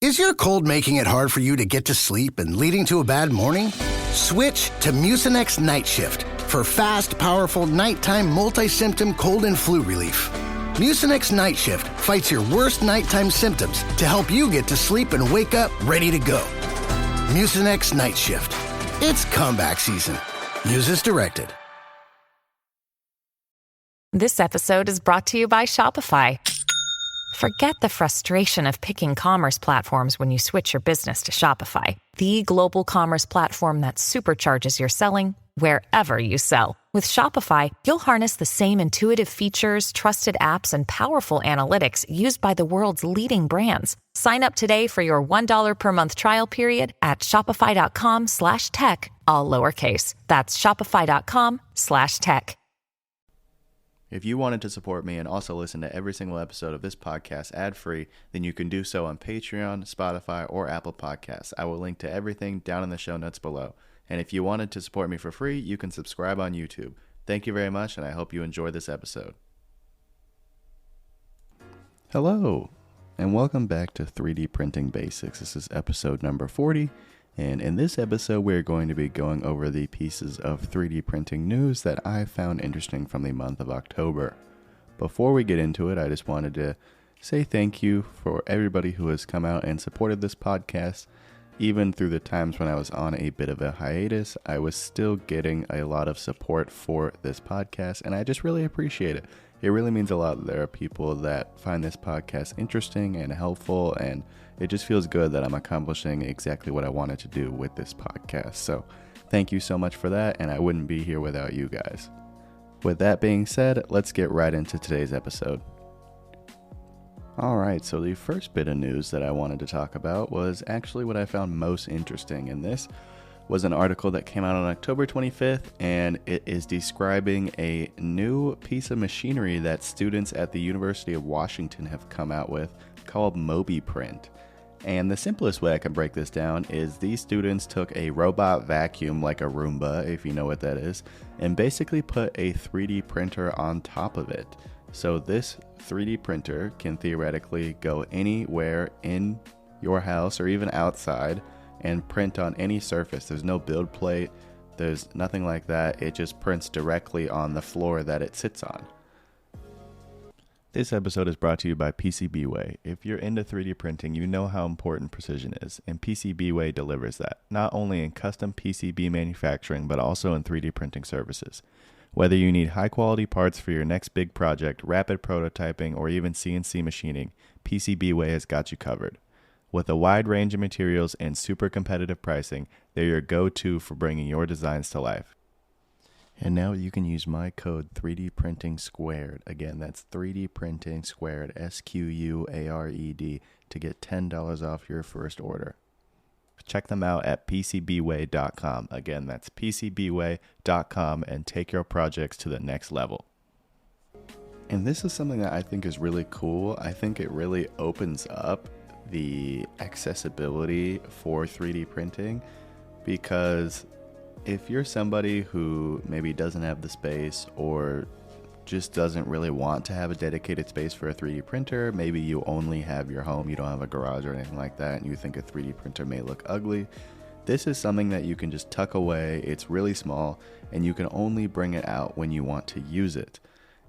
Is your cold making it hard for you to get to sleep and leading to a bad morning? Switch to Mucinex Night Shift for fast, powerful nighttime multi-symptom cold and flu relief. Mucinex Night Shift fights your worst nighttime symptoms to help you get to sleep and wake up ready to go. Mucinex Night Shift. It's comeback season. Use as directed. This episode is brought to you by Shopify. Forget the frustration of picking commerce platforms when you switch your business to Shopify, the global commerce platform that supercharges your selling wherever you sell. With Shopify, you'll harness the same intuitive features, trusted apps, and powerful analytics used by the world's leading brands. Sign up today for your $1 per month trial period at shopify.com/tech, all lowercase. That's shopify.com/tech. If you wanted to support me and also listen to every single episode of this podcast ad-free, then you can do so on Patreon, Spotify, or Apple Podcasts. I will link to everything down in the show notes below. And if you wanted to support me for free, you can subscribe on YouTube. Thank you very much, and I hope you enjoy this episode. Hello, and welcome back to 3D Printing Basics. This is episode number 40. And in this episode, we're going to be going over the pieces of 3D printing news that I found interesting from the month of October. Before we get into it, I just wanted to say thank you for everybody who has come out and supported this podcast. Even through the times when I was on a bit of a hiatus, I was still getting a lot of support for this podcast, and I just really appreciate it. It really means a lot that there are people that find this podcast interesting and helpful, and it just feels good that I'm accomplishing exactly what I wanted to do with this podcast. So thank you so much for that, and I wouldn't be here without you guys. With that being said, let's get right into today's episode. Alright, so the first bit of news that I wanted to talk about was actually what I found most interesting, and this was an article that came out on October 25th, and it is describing a new piece of machinery that students at the University of Washington have come out with called MobiPrint. And the simplest way I can break this down is these students took a robot vacuum, like a Roomba, if you know what that is, and basically put a 3D printer on top of it. So this 3D printer can theoretically go anywhere in your house or even outside and print on any surface. There's no build plate, there's nothing like that. It just prints directly on the floor that it sits on. This episode is brought to you by PCBWay. If you're into 3D printing, you know how important precision is, and PCBWay delivers that, not only in custom PCB manufacturing, but also in 3D printing services. Whether you need high-quality parts for your next big project, rapid prototyping, or even CNC machining, PCBWay has got you covered. With a wide range of materials and super competitive pricing, they're your go-to for bringing your designs to life. And now you can use my code 3D Printing Squared. Again, that's 3D Printing Squared, SQUARED, to get $10 off your first order. Check them out at PCBWay.com. Again, that's PCBWay.com, and take your projects to the next level. And this is something that I think is really cool. I think it really opens up the accessibility for 3D printing, because if you're somebody who maybe doesn't have the space or just doesn't really want to have a dedicated space for a 3D printer, maybe you only have your home, you don't have a garage or anything like that, and you think a 3D printer may look ugly, this is something that you can just tuck away. It's really small, and you can only bring it out when you want to use it.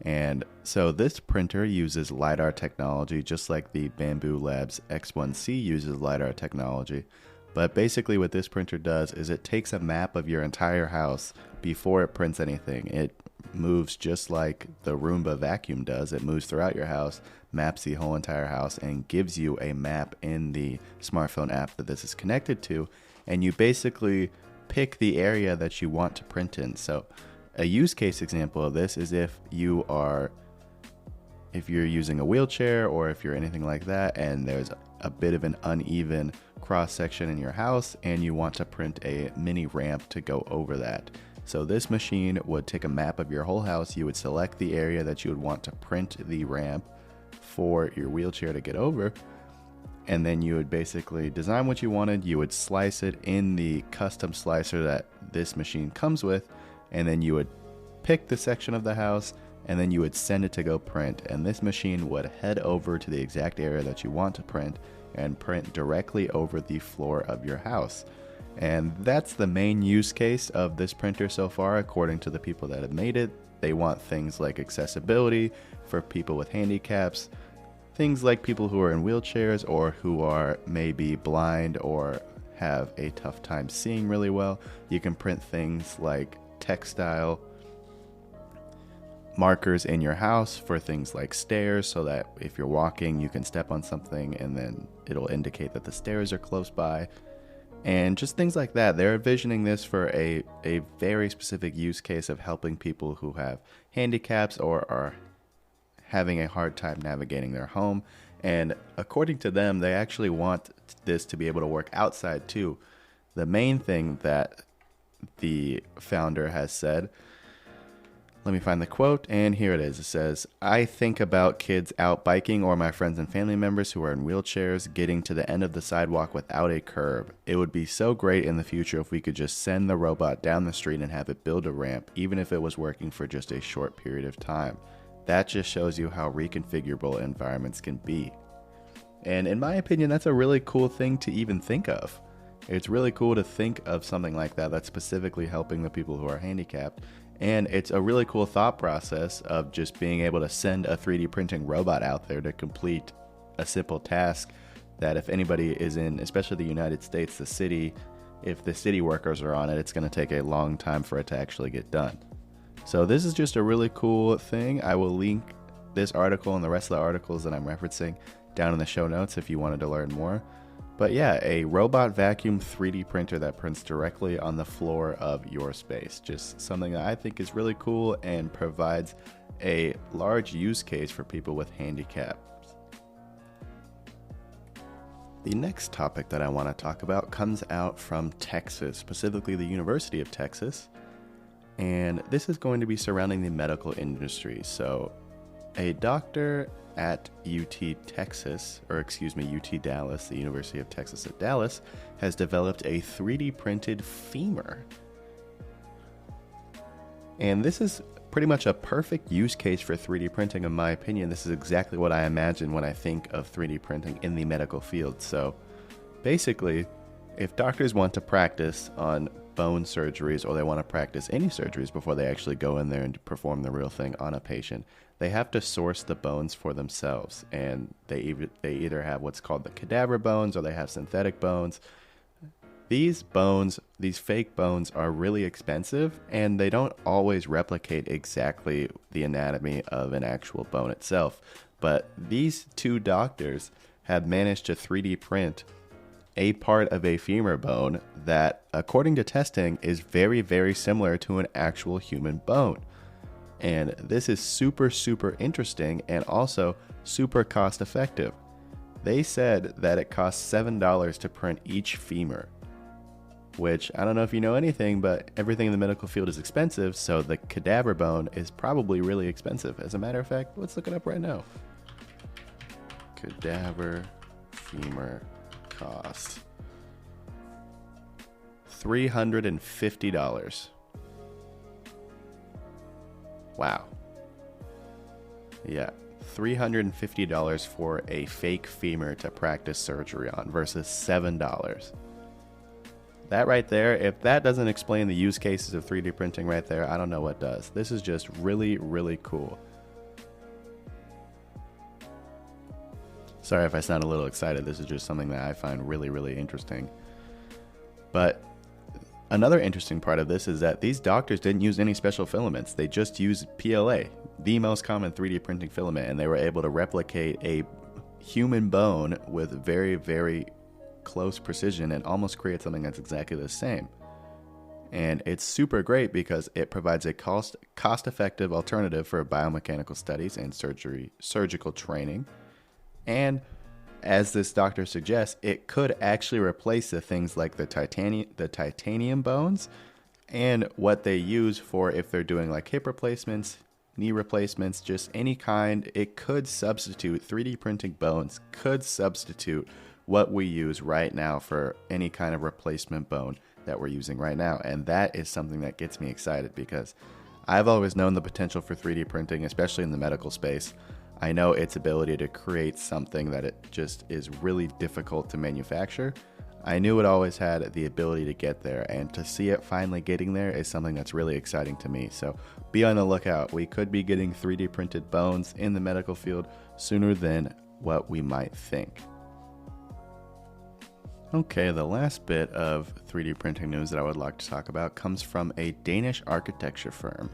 And so this printer uses LiDAR technology, just like the Bambu Labs X1C uses LiDAR technology. But basically what this printer does is it takes a map of your entire house before it prints anything. It moves just like the Roomba vacuum does. It moves throughout your house, maps the whole entire house, and gives you a map in the smartphone app that this is connected to. And you basically pick the area that you want to print in. So a use case example of this is if you're using a wheelchair, or if you're anything like that, and there's a bit of an uneven cross section in your house and you want to print a mini ramp to go over that. So this machine would take a map of your whole house. You would select the area that you would want to print the ramp for your wheelchair to get over, and then you would basically design what you wanted. You would slice it in the custom slicer that this machine comes with, and then you would pick the section of the house, and then you would send it to go print, and this machine would head over to the exact area that you want to print and print directly over the floor of your house. And that's the main use case of this printer so far, according to the people that have made it. They want things like accessibility for people with handicaps, things like people who are in wheelchairs or who are maybe blind or have a tough time seeing really well. You can print things like textile markers in your house for things like stairs, so that if you're walking, you can step on something and then it'll indicate that the stairs are close by. And just things like that. They're envisioning this for a very specific use case of helping people who have handicaps or are having a hard time navigating their home. And according to them, they actually want this to be able to work outside too. The main thing that the founder has said, let me find the quote, and here it is. It says, "I think about kids out biking or my friends and family members who are in wheelchairs getting to the end of the sidewalk without a curb. It would be so great in the future if we could just send the robot down the street and have it build a ramp, even if it was working for just a short period of time. That just shows you how reconfigurable environments can be." And in my opinion, that's a really cool thing to even think of. It's really cool to think of something like that that's specifically helping the people who are handicapped. And it's a really cool thought process of just being able to send a 3D printing robot out there to complete a simple task that if anybody is in, especially the United States, the city, if the city workers are on it, it's going to take a long time for it to actually get done. So this is just a really cool thing. I will link this article and the rest of the articles that I'm referencing down in the show notes if you wanted to learn more. But yeah, a robot vacuum 3D printer that prints directly on the floor of your space. Just something that I think is really cool and provides a large use case for people with handicaps. The next topic that I want to talk about comes out from Texas, specifically the University of Texas. And this is going to be surrounding the medical industry. So a doctor at UT Dallas, the University of Texas at Dallas, has developed a 3D printed femur. And this is pretty much a perfect use case for 3D printing, in my opinion. This is exactly what I imagine when I think of 3D printing in the medical field. So basically, if doctors want to practice on bone surgeries, or they want to practice any surgeries before they actually go in there and perform the real thing on a patient, they have to source the bones for themselves. And they either have what's called the cadaver bones, or they have synthetic bones. These bones, these fake bones, are really expensive, and they don't always replicate exactly the anatomy of an actual bone itself. But these two doctors have managed to 3D print a part of a femur bone that, according to testing, is very, very similar to an actual human bone. And this is super, super interesting and also super cost effective. They said that it costs $7 to print each femur, which I don't know if you know anything, but everything in the medical field is expensive, so the cadaver bone is probably really expensive. As a matter of fact, let's look it up right now. Cadaver femur cost $350. Wow. Yeah, $350 for a fake femur to practice surgery on versus $7. That right there, if that doesn't explain the use cases of 3D printing right there, I don't know what does. This is just really, really cool. Sorry if I sound a little excited. This is just something that I find really, really interesting. But another interesting part of this is that these doctors didn't use any special filaments. They just used PLA, the most common 3D printing filament, and they were able to replicate a human bone with very, very close precision and almost create something that's exactly the same. And it's super great because it provides a cost-effective alternative for biomechanical studies and surgical training. And as this doctor suggests, it could actually replace the things like the titanium bones and what they use for if they're doing like hip replacements, knee replacements, just any kind. It could substitute, 3D printing bones could substitute what we use right now for any kind of replacement bone that we're using right now. And that is something that gets me excited because I've always known the potential for 3D printing, especially in the medical space. I know its ability to create something that it just is really difficult to manufacture. I knew it always had the ability to get there, and to see it finally getting there is something that's really exciting to me. So be on the lookout. We could be getting 3D printed bones in the medical field sooner than what we might think. Okay, the last bit of 3D printing news that I would like to talk about comes from a Danish architecture firm.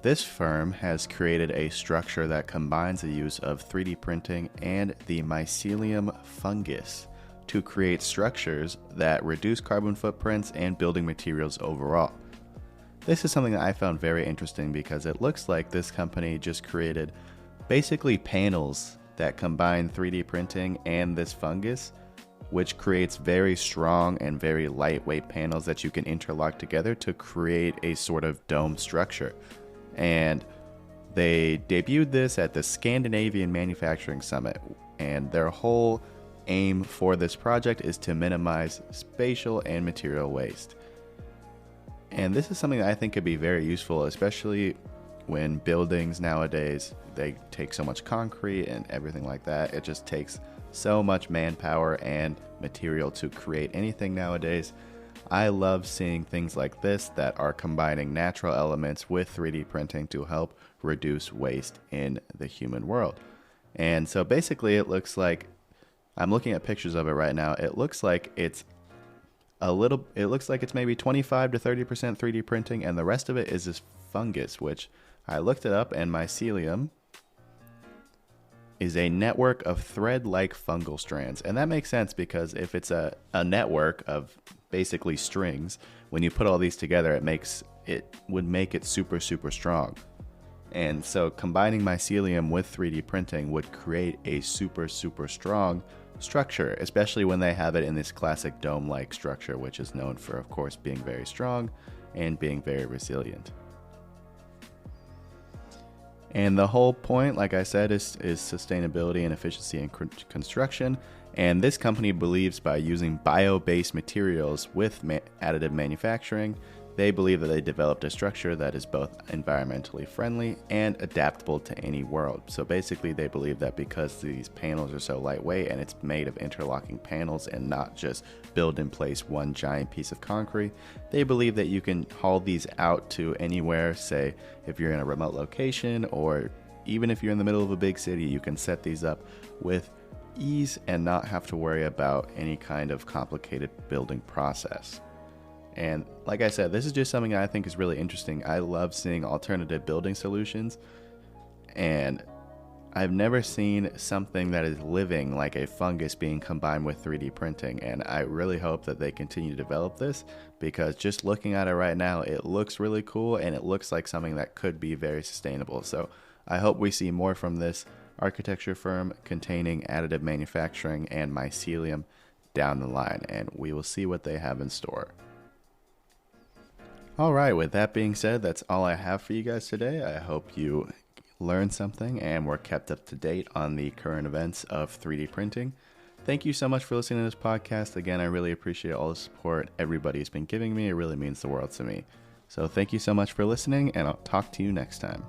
This firm has created a structure that combines the use of 3D printing and the mycelium fungus to create structures that reduce carbon footprints and building materials overall. This is something that I found very interesting because it looks like this company just created basically panels that combine 3D printing and this fungus, which creates very strong and very lightweight panels that you can interlock together to create a sort of dome structure. And they debuted this at the Scandinavian Manufacturing Summit, and their whole aim for this project is to minimize spatial and material waste. And this is something that I think could be very useful, especially when buildings nowadays, they take so much concrete and everything like that. It just takes so much manpower and material to create anything nowadays. I love seeing things like this that are combining natural elements with 3D printing to help reduce waste in the human world. And so basically it looks like, I'm looking at pictures of it right now, it looks like it's maybe 25 to 30% 3D printing, and the rest of it is this fungus, which I looked it up, and mycelium is a network of thread-like fungal strands. And that makes sense because if it's a network of basically strings, when you put all these together, it would make it super, super strong. And so combining mycelium with 3D printing would create a super, super strong structure, especially when they have it in this classic dome-like structure, which is known for, of course, being very strong and being very resilient. And the whole point, like I said, is sustainability and efficiency in construction. And this company believes by using bio-based materials with additive manufacturing, they believe that they developed a structure that is both environmentally friendly and adaptable to any world. So basically they believe that because these panels are so lightweight and it's made of interlocking panels and not just build in place one giant piece of concrete, they believe that you can haul these out to anywhere. Say if you're in a remote location, or even if you're in the middle of a big city, you can set these up with ease and not have to worry about any kind of complicated building process. And like I said, this is just something I think is really interesting. I love seeing alternative building solutions, and I've never seen something that is living like a fungus being combined with 3D printing. And I really hope that they continue to develop this, because just looking at it right now, it looks really cool and it looks like something that could be very sustainable. So I hope we see more from this architecture firm containing additive manufacturing and mycelium down the line, and we will see what they have in store. All right, with that being said, that's all I have for you guys today. I hope you learned something and were kept up to date on the current events of 3D printing. Thank you so much for listening to this podcast. Again, I really appreciate all the support everybody's been giving me. It really means the world to me. So thank you so much for listening, and I'll talk to you next time.